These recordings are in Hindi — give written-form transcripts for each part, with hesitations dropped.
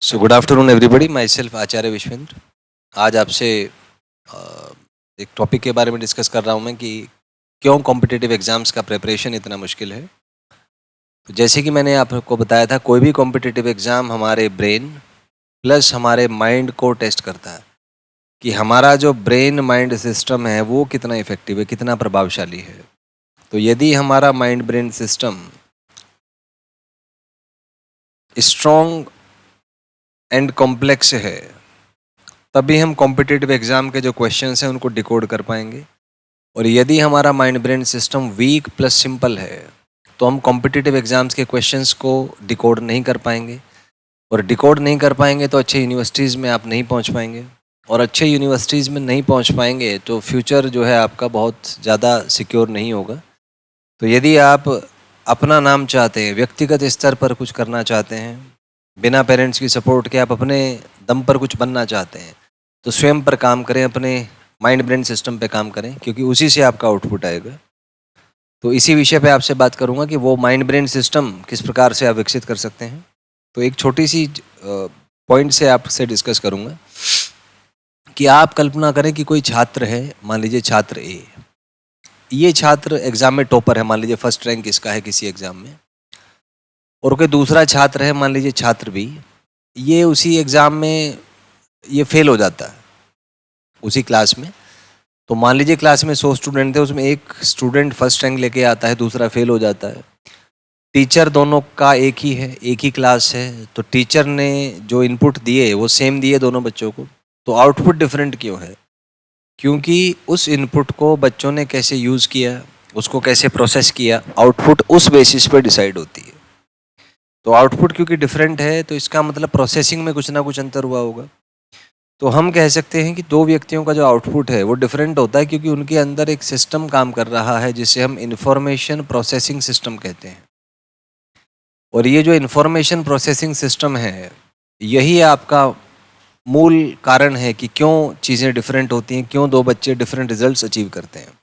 सो good afternoon everybody, myself Acharya Vishvendra. आज आपसे अ, एक टॉपिक के बारे में डिस्कस कर रहा हूँ मैं कि क्यों कॉम्पिटिटिव एग्जाम्स का प्रिपरेशन इतना मुश्किल है। तो जैसे कि मैंने आपको बताया था, कोई भी कॉम्पिटिटिव एग्ज़ाम हमारे ब्रेन प्लस हमारे माइंड को टेस्ट करता है कि हमारा जो ब्रेन माइंड सिस्टम है वो कितना इफेक्टिव है, कितना प्रभावशाली है। तो यदि हमारा mind brain system strong and complex है, तभी हम कॉम्पिटिटिव एग्ज़ाम के जो क्वेश्चंस हैं उनको डिकोड कर पाएंगे। और यदि हमारा mind brain system weak plus simple है, तो हम कॉम्पिटिटिव एग्ज़ाम्स के क्वेश्चंस को डिकोड नहीं कर पाएंगे। और डिकोड नहीं कर पाएंगे तो अच्छे यूनिवर्सिटीज़ में आप नहीं पहुंच पाएंगे। और अच्छे यूनिवर्सिटीज़ में नहीं पहुंच पाएंगे तो फ्यूचर जो है आपका बहुत ज़्यादा सिक्योर नहीं होगा। तो यदि आप अपना नाम चाहते हैं, व्यक्तिगत स्तर पर कुछ करना चाहते हैं, बिना पेरेंट्स की सपोर्ट के आप अपने दम पर कुछ बनना चाहते हैं, तो स्वयं पर काम करें, अपने माइंड ब्रेन सिस्टम पे काम करें, क्योंकि उसी से आपका आउटपुट आएगा। तो इसी विषय पे आपसे बात करूंगा कि वो माइंड ब्रेन सिस्टम किस प्रकार से आप विकसित कर सकते हैं। तो एक छोटी सी पॉइंट से आपसे डिस्कस करूंगा कि आप कल्पना करें कि कोई छात्र है, मान लीजिए छात्र ए। ये छात्र एग्जाम में टॉपर है, मान लीजिए फर्स्ट रैंक इसका है किसी एग्जाम में। और कोई दूसरा छात्र है, मान लीजिए छात्र बी, ये उसी एग्जाम में ये फेल हो जाता है उसी क्लास में। तो मान लीजिए क्लास में 100 स्टूडेंट थे, उसमें एक स्टूडेंट फर्स्ट रैंक लेके आता है, दूसरा फेल हो जाता है। टीचर दोनों का एक ही है, एक ही क्लास है, तो टीचर ने जो इनपुट दिए वो सेम दिए दोनों बच्चों को। तो आउटपुट डिफरेंट क्यों है? क्योंकि उस इनपुट को बच्चों ने कैसे यूज़ किया, उसको कैसे प्रोसेस किया, आउटपुट उस बेसिस पे डिसाइड होती है। तो आउटपुट क्योंकि डिफरेंट है, तो इसका मतलब प्रोसेसिंग में कुछ ना कुछ अंतर हुआ होगा। तो हम कह सकते हैं कि दो व्यक्तियों का जो आउटपुट है वो डिफरेंट होता है, क्योंकि उनके अंदर एक सिस्टम काम कर रहा है जिसे हम इंफॉर्मेशन प्रोसेसिंग सिस्टम कहते हैं। और ये जो इंफॉर्मेशन प्रोसेसिंग सिस्टम है, यही आपका मूल कारण है कि क्यों चीज़ें डिफरेंट होती हैं, क्यों दो बच्चे डिफरेंट रिजल्ट्स अचीव करते हैं।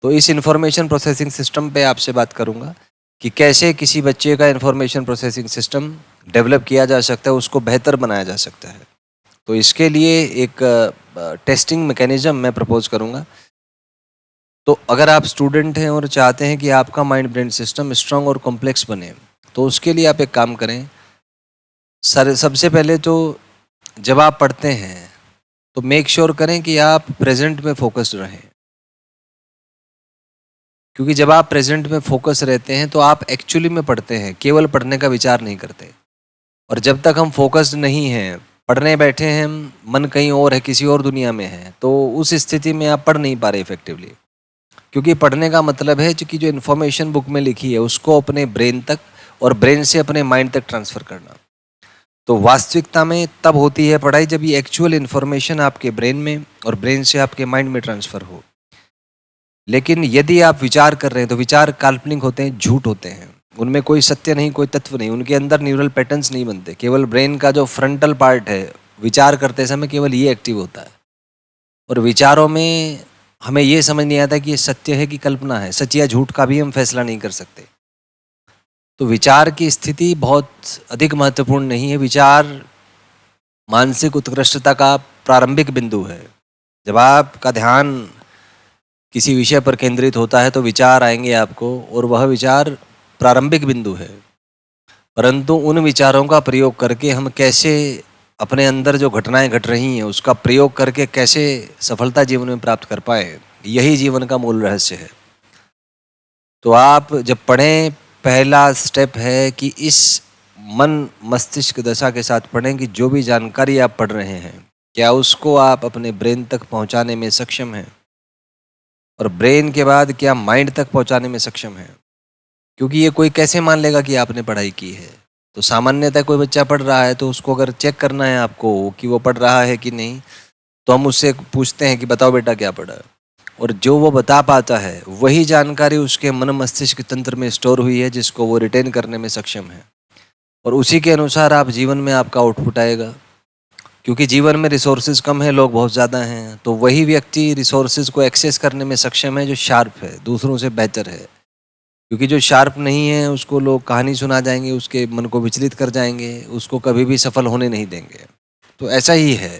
तो इस इंफॉर्मेशन प्रोसेसिंग सिस्टम पे आपसे बात करूंगा कि कैसे किसी बच्चे का इंफॉर्मेशन प्रोसेसिंग सिस्टम डेवलप किया जा सकता है, उसको बेहतर बनाया जा सकता है। तो इसके लिए एक टेस्टिंग मैकेनिज्म मैं प्रपोज करूंगा। तो अगर आप स्टूडेंट हैं और चाहते हैं कि आपका माइंड ब्रेन सिस्टम स्ट्रांग और कॉम्प्लेक्स बने, तो उसके लिए आप एक काम करें। सर, सबसे पहले तो जब आप पढ़ते हैं तो मेक श्योर करें कि आप प्रेजेंट में फोकस्ड रहें, क्योंकि जब आप प्रेजेंट में फोकस रहते हैं तो आप एक्चुअली में पढ़ते हैं, केवल पढ़ने का विचार नहीं करते। और जब तक हम फोकस्ड नहीं हैं, पढ़ने बैठे हैं, मन कहीं और है, किसी और दुनिया में है, तो उस स्थिति में आप पढ़ नहीं पा रहे इफेक्टिवली। क्योंकि पढ़ने का मतलब है कि जो इन्फॉर्मेशन बुक में लिखी है उसको अपने ब्रेन तक और ब्रेन से अपने माइंड तक ट्रांसफ़र करना। तो वास्तविकता में तब होती है पढ़ाई जब ये एक्चुअल इन्फॉर्मेशन आपके ब्रेन में और ब्रेन से आपके माइंड में ट्रांसफ़र हो। लेकिन यदि आप विचार कर रहे हैं तो विचार काल्पनिक होते हैं, झूठ होते हैं, उनमें कोई सत्य नहीं, कोई तत्व नहीं, उनके अंदर न्यूरल पैटर्न्स नहीं बनते। केवल ब्रेन का जो फ्रंटल पार्ट है, विचार करते समय केवल ये एक्टिव होता है। और विचारों में हमें ये समझ नहीं आता कि ये सत्य है कि कल्पना है, सच या झूठ का भी हम फैसला नहीं कर सकते। तो विचार की स्थिति बहुत अधिक महत्वपूर्ण नहीं है। विचार मानसिक उत्कृष्टता का प्रारंभिक बिंदु है। जब आपका ध्यान किसी विषय पर केंद्रित होता है तो विचार आएंगे आपको, और वह विचार प्रारंभिक बिंदु है। परंतु उन विचारों का प्रयोग करके हम कैसे अपने अंदर जो घटनाएं घट रही हैं उसका प्रयोग करके कैसे सफलता जीवन में प्राप्त कर पाए, यही जीवन का मूल रहस्य है। तो आप जब पढ़ें, पहला स्टेप है कि इस मन मस्तिष्क दशा के साथ पढ़ें कि जो भी जानकारी आप पढ़ रहे हैं, क्या उसको आप अपने ब्रेन तक पहुंचाने में सक्षम हैं, और ब्रेन के बाद क्या माइंड तक पहुंचाने में सक्षम हैं। क्योंकि ये कोई कैसे मान लेगा कि आपने पढ़ाई की है। तो सामान्यतः कोई बच्चा पढ़ रहा है तो उसको अगर चेक करना है आपको कि वो पढ़ रहा है कि नहीं, तो हम उससे पूछते हैं कि बताओ बेटा क्या पढ़ा है। और जो वो बता पाता है वही जानकारी उसके मन मस्तिष्क तंत्र में स्टोर हुई है, जिसको वो रिटेन करने में सक्षम है। और उसी के अनुसार आप जीवन में आपका आउटपुट आएगा। क्योंकि जीवन में रिसोर्सेज कम है, लोग बहुत ज़्यादा हैं, तो वही व्यक्ति रिसोर्सेज को एक्सेस करने में सक्षम है जो शार्प है, दूसरों से बेहतर है। क्योंकि जो शार्प नहीं है उसको लोग कहानी सुना जाएंगे, उसके मन को विचलित कर जाएंगे, उसको कभी भी सफल होने नहीं देंगे। तो ऐसा ही है,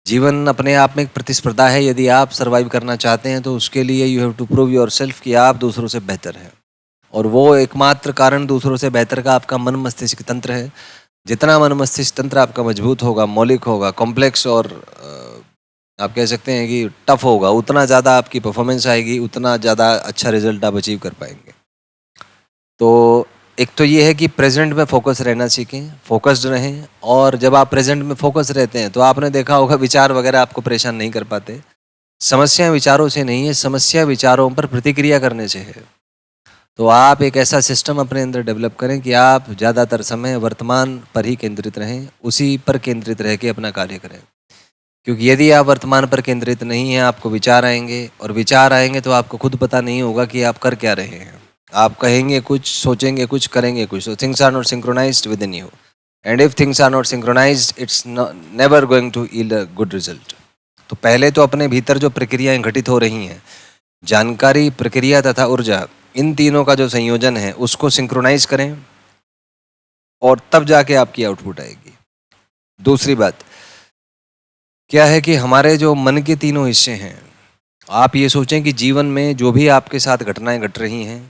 जीवन अपने आप में एक प्रतिस्पर्धा है। यदि आप सर्वाइव करना चाहते हैं तो उसके लिए you have to prove yourself कि आप दूसरों से बेहतर हैं। और वो एकमात्र कारण दूसरों से बेहतर का आपका मन मस्तिष्क तंत्र है। जितना मन मस्तिष्क तंत्र आपका मजबूत होगा, मौलिक होगा, कॉम्प्लेक्स और आप कह सकते हैं कि टफ होगा, उतना ज़्यादा आपकी परफॉर्मेंस आएगी, उतना ज़्यादा अच्छा रिजल्ट आप अचीव कर पाएंगे। तो एक तो ये है कि प्रेजेंट में फोकस रहना सीखें, फोकस्ड रहें। और जब आप प्रेजेंट में फोकस रहते हैं तो आपने देखा होगा विचार वगैरह आपको परेशान नहीं कर पाते। समस्या विचारों से नहीं है, समस्या विचारों पर प्रतिक्रिया करने से है। तो आप एक ऐसा सिस्टम अपने अंदर डेवलप करें कि आप ज़्यादातर समय वर्तमान पर ही केंद्रित रहें, उसी पर केंद्रित रह के अपना कार्य करें। क्योंकि यदि आप वर्तमान पर केंद्रित नहीं हैं, आपको विचार आएंगे, और विचार आएंगे तो आपको खुद पता नहीं होगा कि आप कर क्या रहे हैं। आप कहेंगे कुछ, सोचेंगे कुछ, करेंगे कुछ। तो things are not synchronised with in you, and if things are not synchronised it's never going to yield a good result. तो पहले तो अपने भीतर जो प्रक्रियाएं घटित हो रही हैं, जानकारी, प्रक्रिया तथा ऊर्जा, इन तीनों का जो संयोजन है उसको सिंक्रोनाइज करें, और तब जाके आपकी आउटपुट आएगी। दूसरी बात क्या है कि हमारे जो मन के तीनों हिस्से हैं, आप ये सोचें कि जीवन में जो भी आपके साथ घटनाएं घट रही हैं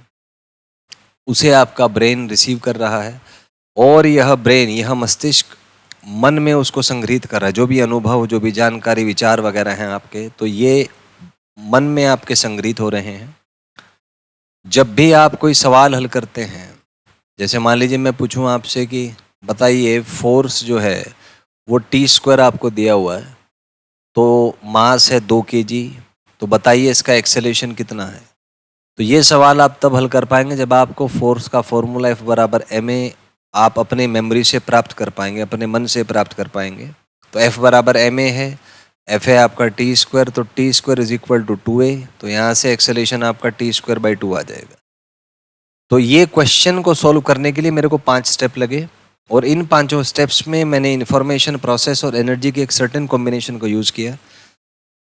उसे आपका ब्रेन रिसीव कर रहा है, और यह ब्रेन, यह मस्तिष्क मन में उसको संग्रहित कर रहा है। जो भी अनुभव, जो भी जानकारी, विचार वगैरह हैं आपके, तो ये मन में आपके संग्रहित हो रहे हैं। जब भी आप कोई सवाल हल करते हैं, जैसे मान लीजिए मैं पूछूं आपसे कि बताइए फोर्स जो है वो t² आपको दिया हुआ है, तो मास है 2 kg, तो बताइए इसका एक्सेलेरेशन कितना है। तो ये सवाल आप तब हल कर पाएंगे जब आपको फोर्स का फॉर्मूला F बराबर ma आप अपने मेमोरी से प्राप्त कर पाएंगे, अपने मन से प्राप्त कर पाएंगे। तो F बराबर ma है, F है आपका t², तो t² is equal to 2a, तो यहाँ से एक्सेलेरेशन आपका t²/2 आ जाएगा। तो ये क्वेश्चन को सॉल्व करने के लिए मेरे को 5 स्टेप लगे, और इन 5 स्टेप्स में मैंने इन्फॉर्मेशन, प्रोसेस और एनर्जी के एक सर्टेन कॉम्बिनेशन को यूज़ किया।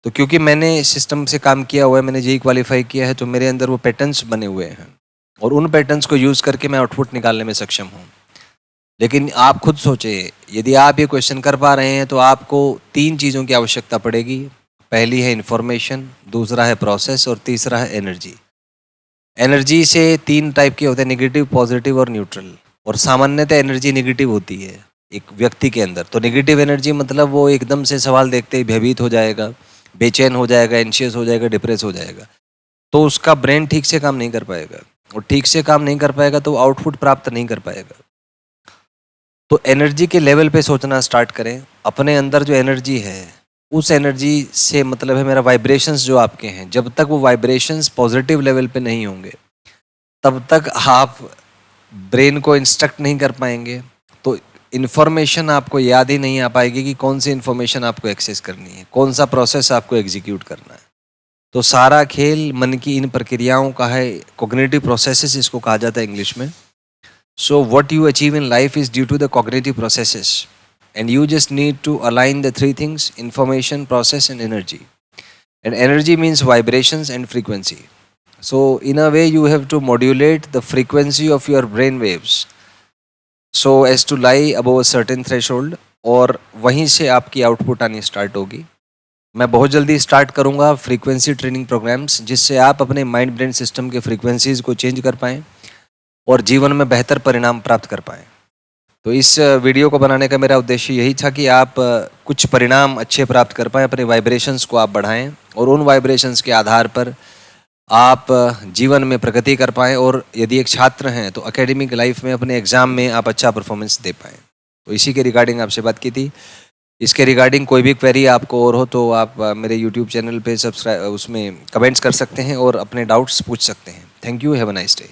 तो क्योंकि मैंने सिस्टम से काम किया हुआ है, मैंने जेईई क्वालिफाई किया है, तो मेरे अंदर वो पैटर्न्स बने हुए हैं, और उन पैटर्न्स को यूज़ करके मैं आउटपुट निकालने में सक्षम हूँ। लेकिन आप खुद सोचिए, यदि आप ये क्वेश्चन कर पा रहे हैं तो आपको 3 चीज़ों की आवश्यकता पड़ेगी। पहली है इन्फॉर्मेशन, दूसरा है प्रोसेस, और तीसरा है एनर्जी। एनर्जी से 3 टाइप के होते हैं, नेगेटिव, पॉजिटिव और न्यूट्रल। और सामान्यतः एनर्जी नेगेटिव होती है एक व्यक्ति के अंदर। तो नेगेटिव एनर्जी मतलब वो एकदम से सवाल देखते ही भयभीत हो जाएगा, बेचैन हो जाएगा, एंशियस हो जाएगा, डिप्रेस हो जाएगा। तो उसका ब्रेन ठीक से काम नहीं कर पाएगा, और ठीक से काम नहीं कर पाएगा तो आउटपुट प्राप्त नहीं कर पाएगा। तो एनर्जी के लेवल पे सोचना स्टार्ट करें। अपने अंदर जो एनर्जी है, उस एनर्जी से मतलब है मेरा वाइब्रेशंस जो आपके हैं, जब तक वो वाइब्रेशंस पॉजिटिव लेवल पे नहीं होंगे तब तक आप ब्रेन को इंस्ट्रक्ट नहीं कर पाएंगे। तो इन्फॉर्मेशन आपको याद ही नहीं आ पाएगी कि कौन सी इन्फॉर्मेशन आपको एक्सेस करनी है, कौन सा प्रोसेस आपको एग्जीक्यूट करना है। तो सारा खेल मन की इन प्रक्रियाओं का है, कॉग्निटिव प्रोसेसेस इसको कहा जाता है इंग्लिश में। So what you achieve in life is due to the cognitive processes, and you just need to align the 3 things: information, process and energy. And energy means vibrations and frequency. So in a way you have to modulate the frequency of your brain waves so as to lie above a certain threshold, और वहीं से आपकी आउटपुट आनी स्टार्ट होगी। मैं बहुत जल्दी स्टार्ट करूंगा फ्रीक्वेंसी ट्रेनिंग प्रोग्राम्स, जिससे आप अपने माइंड ब्रेन सिस्टम के फ्रीक्वेंसीज को चेंज कर पाएँ और जीवन में बेहतर परिणाम प्राप्त कर पाएँ। तो इस वीडियो को बनाने का मेरा उद्देश्य यही था कि आप कुछ परिणाम अच्छे प्राप्त कर पाएँ, अपने वाइब्रेशंस को आप बढ़ाएं, और उन वाइब्रेशंस के आधार पर आप जीवन में प्रगति कर पाएँ, और यदि एक छात्र हैं तो एकेडमिक लाइफ में, अपने एग्ज़ाम में आप अच्छा परफॉर्मेंस दे पाएँ। तो इसी के रिगार्डिंग आपसे बात की थी। इसके रिगार्डिंग कोई भी क्वेरी आपको और हो तो आप मेरे यूट्यूब चैनल पे सब्सक्राइब, उसमें कमेंट्स कर सकते हैं और अपने डाउट्स पूछ सकते हैं। Thank you, have a nice day.